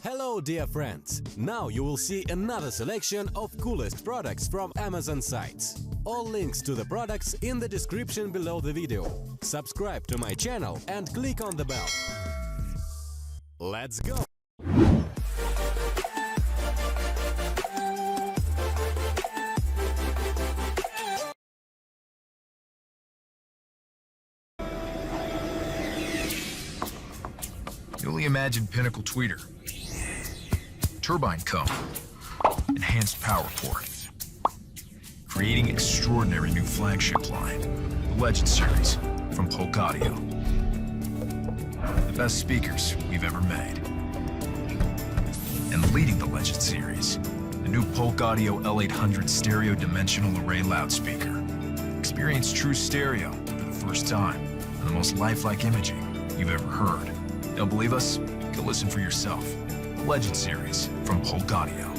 Hello dear friends! Now you will see another selection of coolest products from Amazon sites. All links to the products in the description below the video. Subscribe to my channel and click on the bell. Let's go! Newly imagined pinnacle tweeter, turbine cone, enhanced power port, creating extraordinary new flagship line, the Legend series from Polk Audio. The best speakers we've ever made. And leading the Legend series, the new Polk Audio L800 stereo dimensional array loudspeaker. Experience true stereo for the first time and the most lifelike imaging you've ever heard. Don't believe us? Go listen for yourself. The Legend series from Polk Audio.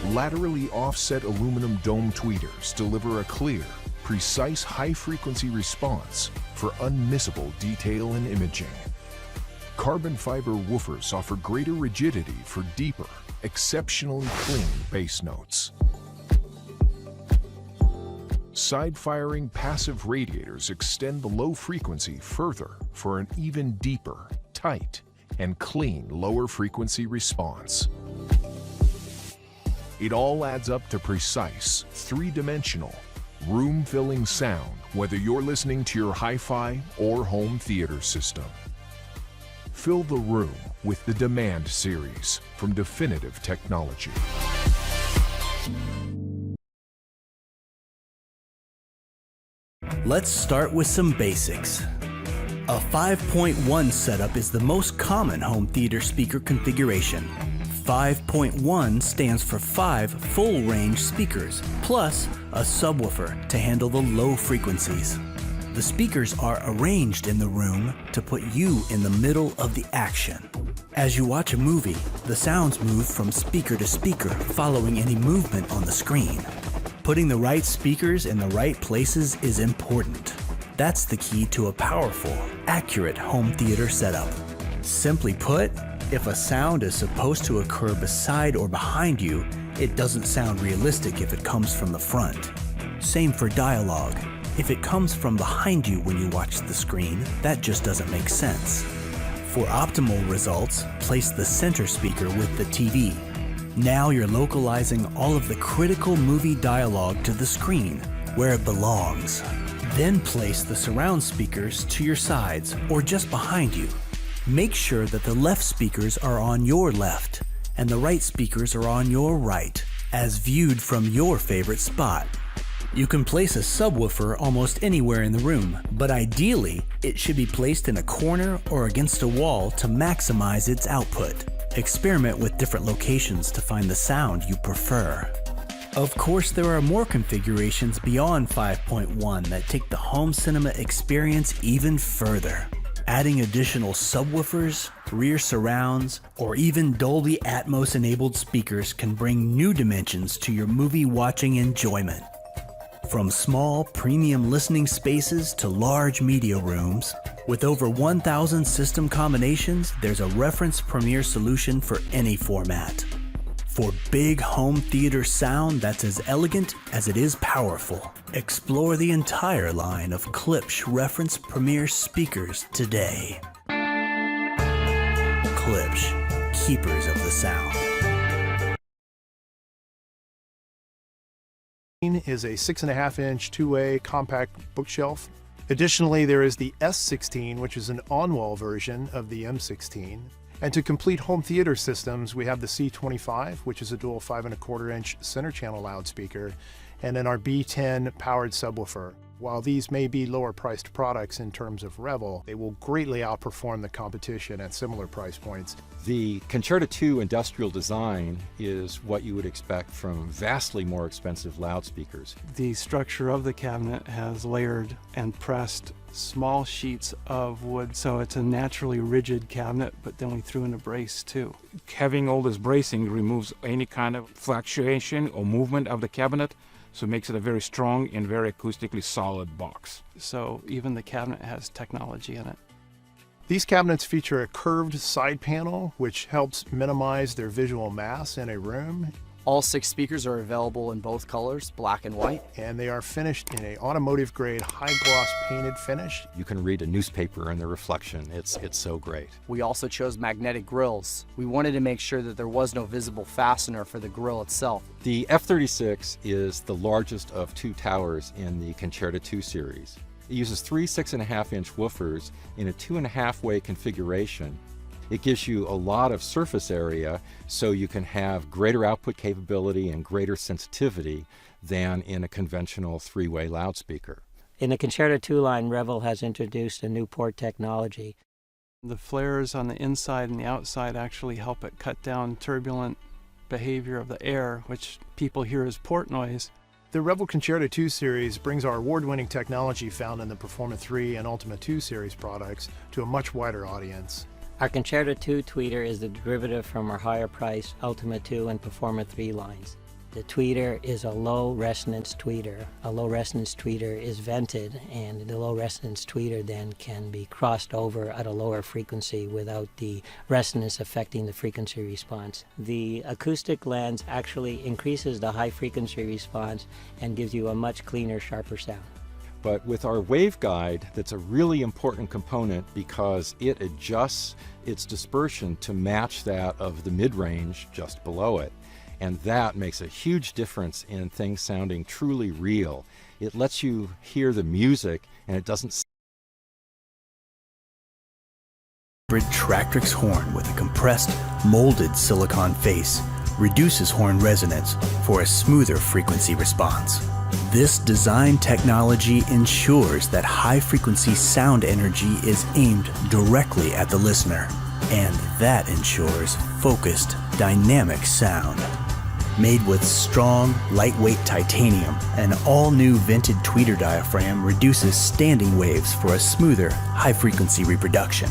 Laterally offset aluminum dome tweeters deliver a clear, precise high-frequency response for unmissable detail and imaging. Carbon fiber woofers offer greater rigidity for deeper, exceptionally clean bass notes. Side-firing passive radiators extend the low frequency further for an even deeper, tight, and clean lower frequency response. It all adds up to precise, three-dimensional, room-filling sound, whether you're listening to your hi-fi or home theater system. Fill the room with the Demand series from Definitive Technology. Let's start with some basics. A 5.1 setup is the most common home theater speaker configuration. 5.1 stands for 5 full-range speakers, plus a subwoofer to handle the low frequencies. The speakers are arranged in the room to put you in the middle of the action. As you watch a movie, the sounds move from speaker to speaker, following any movement on the screen. Putting the right speakers in the right places is important. That's the key to a powerful, accurate home theater setup. Simply put, if a sound is supposed to occur beside or behind you, it doesn't sound realistic if it comes from the front. Same for dialogue. If it comes from behind you when you watch the screen, that just doesn't make sense. For optimal results, place the center speaker with the TV. Now you're localizing all of the critical movie dialogue to the screen, where it belongs. Then place the surround speakers to your sides or just behind you. Make sure that the left speakers are on your left and the right speakers are on your right, as viewed from your favorite spot. You can place a subwoofer almost anywhere in the room, but ideally, it should be placed in a corner or against a wall to maximize its output. Experiment with different locations to find the sound you prefer. Of course, there are more configurations beyond 5.1 that take the home cinema experience even further. Adding additional subwoofers, rear surrounds, or even Dolby Atmos enabled speakers can bring new dimensions to your movie watching enjoyment. From small, premium listening spaces to large media rooms, with over 1,000 system combinations, there's a reference Premiere solution for any format. For big home theater sound that's as elegant as it is powerful, explore the entire line of Klipsch reference Premiere speakers today. Klipsch, keepers of the sound. Is a 6.5-inch two-way compact bookshelf. Additionally, there is the S16, which is an on-wall version of the M16. And to complete home theater systems, we have the C25, which is a dual 5.25-inch center channel loudspeaker, and then our B10 powered subwoofer. While these may be lower priced products in terms of Revel, they will greatly outperform the competition at similar price points. The Concerto 2 industrial design is what you would expect from vastly more expensive loudspeakers. The structure of the cabinet has layered and pressed small sheets of wood, so it's a naturally rigid cabinet, but then we threw in a brace too. Having all this bracing removes any kind of fluctuation or movement of the cabinet, So it makes it a very strong and very acoustically solid box. So even the cabinet has technology in it. These cabinets feature a curved side panel, which helps minimize their visual mass in a room. All 6 speakers are available in both colors, black and white. And they are finished in a automotive-grade high-gloss painted finish. You can read a newspaper in the reflection. It's so great. We also chose magnetic grills. We wanted to make sure that there was no visible fastener for the grill itself. The F-36 is the largest of 2 towers in the Concerto 2 series. It uses 3 6.5-inch woofers in a 2.5-way configuration. It gives you a lot of surface area, so you can have greater output capability and greater sensitivity than in a conventional 3-way loudspeaker. In the Concerto 2 line, Revel has introduced a new port technology. The flares on the inside and the outside actually help it cut down turbulent behavior of the air, which people hear as port noise. The Revel Concerto 2 series brings our award-winning technology found in the Performa 3 and Ultima 2 series products to a much wider audience. Our Concerto 2 tweeter is the derivative from our higher-priced Ultima 2 and Performa 3 lines. The tweeter is a low-resonance tweeter. A low-resonance tweeter is vented, and the low-resonance tweeter then can be crossed over at a lower frequency without the resonance affecting the frequency response. The acoustic lens actually increases the high-frequency response and gives you a much cleaner, sharper sound. But with our waveguide, that's a really important component because it adjusts its dispersion to match that of the mid-range just below it. And that makes a huge difference in things sounding truly real. It lets you hear the music and it doesn't Tractrix horn with a compressed, molded silicon face reduces horn resonance for a smoother frequency response. This design technology ensures that high-frequency sound energy is aimed directly at the listener, and that ensures focused, dynamic sound. Made with strong, lightweight titanium, an all-new vented tweeter diaphragm reduces standing waves for a smoother, high-frequency reproduction.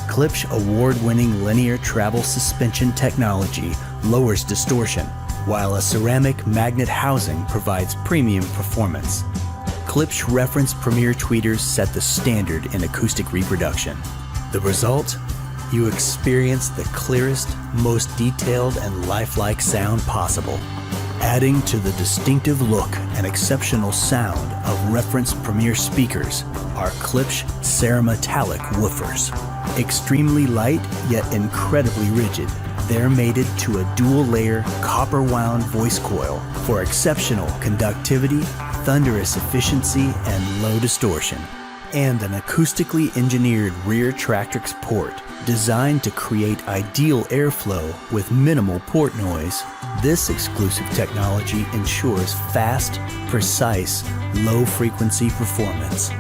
Klipsch award-winning linear travel suspension technology lowers distortion, while a ceramic magnet housing provides premium performance. Klipsch Reference Premier tweeters set the standard in acoustic reproduction. The result? You experience the clearest, most detailed and lifelike sound possible. Adding to the distinctive look and exceptional sound of Reference Premier speakers are Klipsch Cerametallic woofers. Extremely light yet incredibly rigid, they're mated to a dual-layer copper-wound voice coil for exceptional conductivity, thunderous efficiency, and low distortion. And an acoustically engineered rear Tractrix port designed to create ideal airflow with minimal port noise. This exclusive technology ensures fast, precise, low-frequency performance.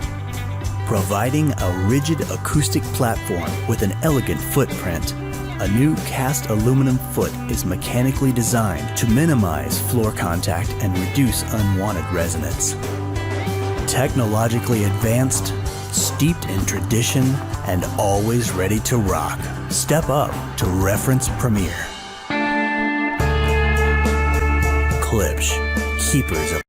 Providing a rigid acoustic platform with an elegant footprint, a new cast aluminum foot is mechanically designed to minimize floor contact and reduce unwanted resonance. Technologically advanced, steeped in tradition, and always ready to rock. Step up to Reference Premier. Klipsch, keepers of